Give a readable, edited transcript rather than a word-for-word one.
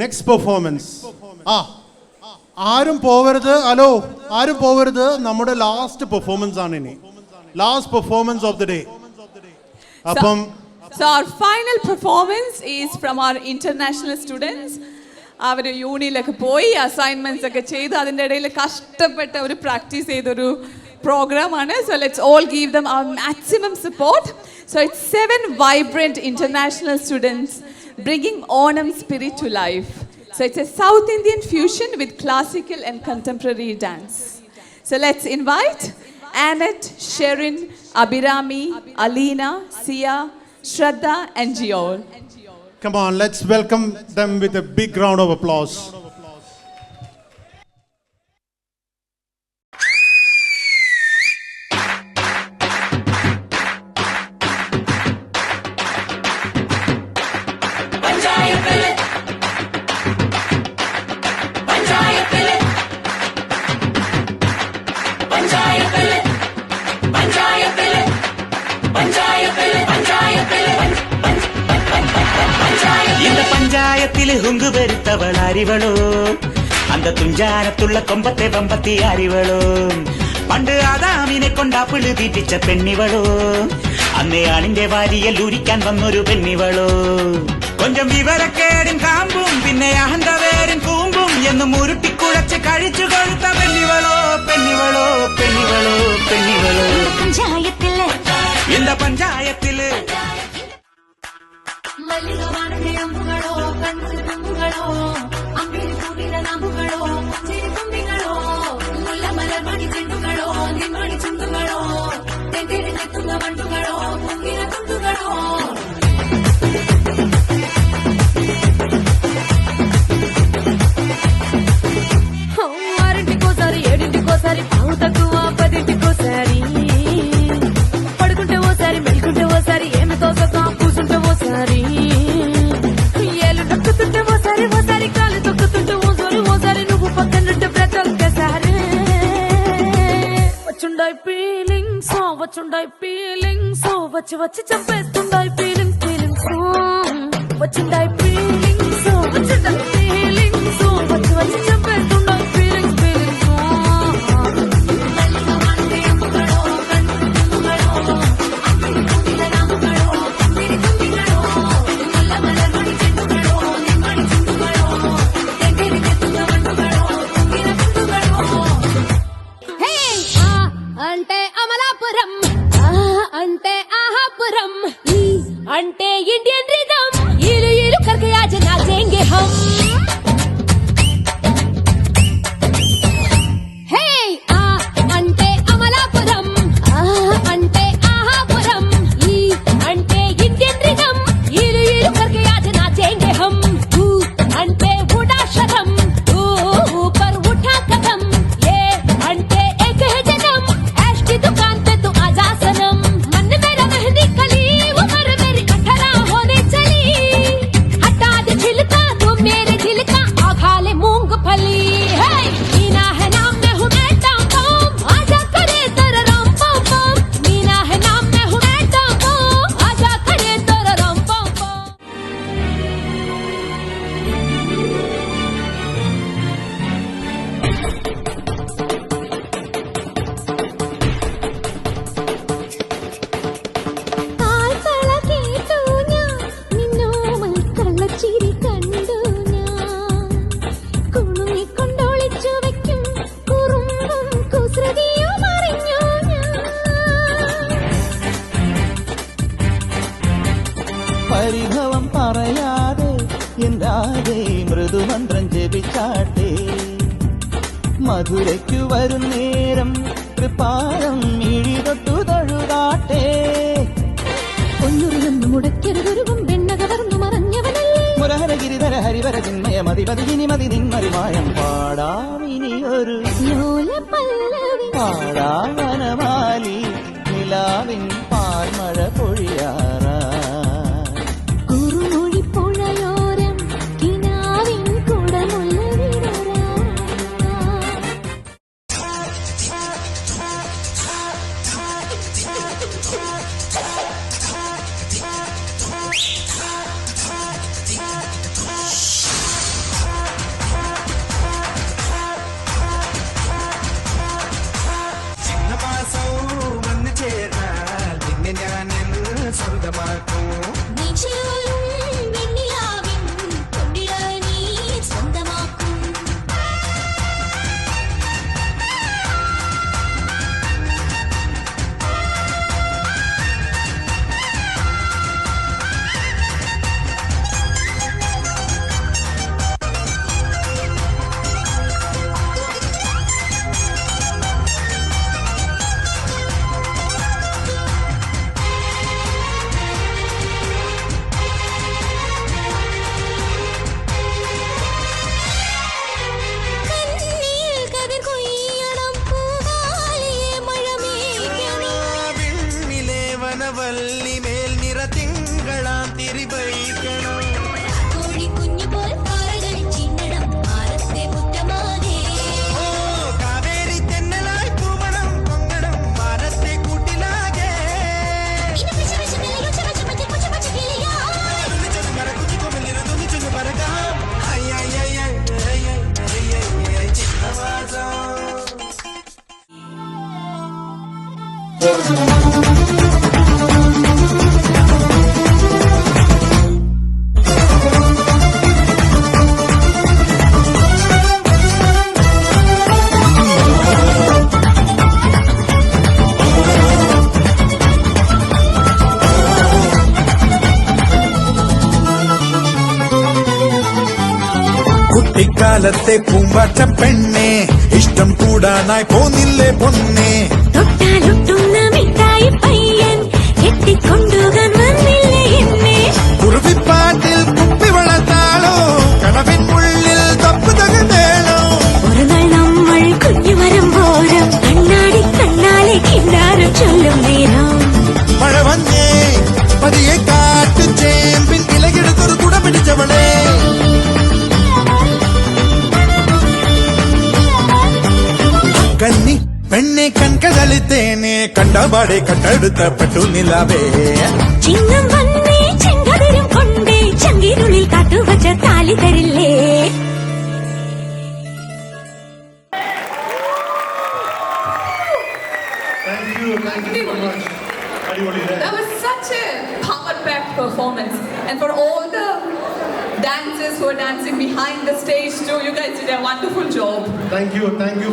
Next performance. ആരും പോവരുത്, hello ആരും പോവരുത്. നമ്മുടെ ലാസ്റ്റ് പെർഫോമൻസ് ആണ് ഇനി. Last performance of the day. അപ്പം So our final performance is from our international students. അവർ യൂണിയിലൊക്കെ പോയി അസൈൻമെന്റ്സ് ഒക്കെ ചെയ്ത് അതിൻ്റെ ഇടയിൽ കഷ്ടപ്പെട്ട ഒരു പ്രാക്ടീസ് ചെയ്തൊരു പ്രോഗ്രാമാണ്. So let's all give them our maximum support. So it's 7 vibrant international students bringing Onam spirit to life. So it's a South Indian fusion with classical and contemporary dance. So let's invite Annette, Sherin, Abhirami, Alina, Sia, Shraddha and Jiol. come on, let's welcome them with a big round of applause. പഞ്ചായത്തില് ഹുങ്കു വരുത്തവൾ അറിവളോ, അന്ത തുഞ്ചാനത്തുള്ള കൊമ്പത്തെ പമ്പത്തി അറിവളോ, പണ്ട് ആദാമിനെ കൊണ്ടാപ്പിള് തീറ്റിച്ച പെണ്ണിവളോ, അന്നേ ആണിന്റെ വാരിയൽ ഉരിക്കാൻ വന്നൊരു പെണ്ണിവളോ, കൊഞ്ചം വിവരക്കേടും കാമ്പും പിന്നെ അഹന്തവേരും കൂമ്പും എന്നും ഉരുട്ടിക്കുഴച്ച് കഴിച്ചു കൊഴുത്ത പെണ്ണിവളോ, പെണ്ണിവളോ, പെണ്ണിവളോ, പെണ്ണിവളോ. പഞ്ചായത്തില് എന്താ പഞ്ചായത്തില് മല്ലികവാണങ്ങളോ കണ്ണുകളോ അമ്പിളി പൂവിന നാമ്പുകളോ ചിരിത്തുമ്പികളോ മുല്ലമലർമണി ചെണ്ടുകളോ നിന്മണി ചുണ്ടുകളോ തെണ്ടിനെത്തുന്ന വണ്ടുകളോ പൊങ്ങിന തുണ്ടുകളോ ఆరింటికోసారి ఏడింటికోసారి పావు తక్కువ పదింటికోసారి పడుకుంటే ఓసారి మెలుకుంటే ఓసారి ఏమి తోసక కూసుంటే ఓసారి ఏళ్ళు నొక్కుతుంటే ఓసారి ఓసారి కాలు తొక్కుతుంటే ఓసారి ఓసారి నువ్వు పక్కనుంటే బ్రతొక్కసారి వచ్చుండాయి ఫీలింగ్స్ వచ్చి వచ్చి చంపేస్తుండాయి ఫీలింగ్స్ వచ్చిండాయి ఫీలింగ్స్ వచ్చి వచ్చి చంపేస్తుండాయి ఫీలింగ్స్ అంటే అమలాపురం అంటే ఆహాపురం అంటే ఇండియన్ రిథమ్ ఈలు ఈలు करके आज नाचेंगे हम हे అంటే అమలాపురం అంటే ఆహాపురం అంటే ఇండియన్ రిథమ్ ఈలు ఈలు करके आज नाचेंगे हम అంటే उड़ा शरम ऊपर उठा कदम ये అంటే एक है जन्म ऐश की दुकान पे तू आजा सनम मन मेरा मेहंदी कली उम्र मेरी 18 होने चली हटा दे छिलका तू मेरे दिल का आ खा ले मूंगफली हे मीना है नाम में हूँ मैं टॉम टॉम आजा करे तेरा राम पम पम मीना है नाम में हूँ मैं टॉम टॉम आजा करे तेरा राम पम पम പരിഭവം പറയാതെ എന്താതെ മൃദുമന്ത്രം ജപിച്ചാട്ടെ മധുരയ്ക്കു വരും നേരം കൃപാരം മിഴി തൊട്ടു തൊഴുതാട്ടെ ഒന്നുറിയൊന്നു മുടക്കരുതൊരുവും വെണ്ണ കവർന്നു മറഞ്ഞവനല്ലേ മുരഹരഗിരിധര ഹരിവര ചിന്മയ മതിപതിനി മതി നിന്മറിമായം പാടാമിനിയൊരു ലോലപല്ലവി പാടാവനമാലി നിലാവിൻ പാൽമഴ പൊഴിയാറാ കുറുമൊഴി പുഴയോരം കിനാവിൻ കുടമുള്ള വിടരാ കുട്ടിക്കാലത്തെ പൂമ്പാറ്റ പെണ്ണെ ഇഷ്ടം കൂടാനായി പോന്നില്ലേ പൊന്നെ തൊട്ടാലൊട്ടുന്ന മിഠായി പയ്യൻ കെട്ടിക്കൊണ്ടുകാൻ വന്നില്ലേ എന്നെ കുറുവിപ്പാട്ടിൽ കുപ്പിവളത്താളോ കനവിൻ ഉള്ളിൽ തപ്പ് തകർന്നേളോ ഒരു നാൾ നമ്മൾ കുഞ്ഞു വരുമ്പോഴും കണ്ണാടി കണ്ണാലെ കിണ്ടാരം ചൊല്ലും നേരം മഴ വന്നേ പതിയെ കാറ്റു ചേമ്പിൻ ഇലകെടുത്തൊരു കുട പിടിച്ചവളെ കന്നി പെണ്ണെ കൺകതളിത്തേനെ കണ്ടപാടെ കട്ടെടുത്ത പെട്ടുനിലാവേ ചിങ്ങം വന്നേ ചെങ്കതിരും കൊണ്ടേ ചങ്കിനുള്ളിൽ കാട്ടുവച്ച താലി തരില്ലേ That was such a power-packed performance. And for all the dancers who are dancing behind the stage too, you guys did a wonderful job. Thank you.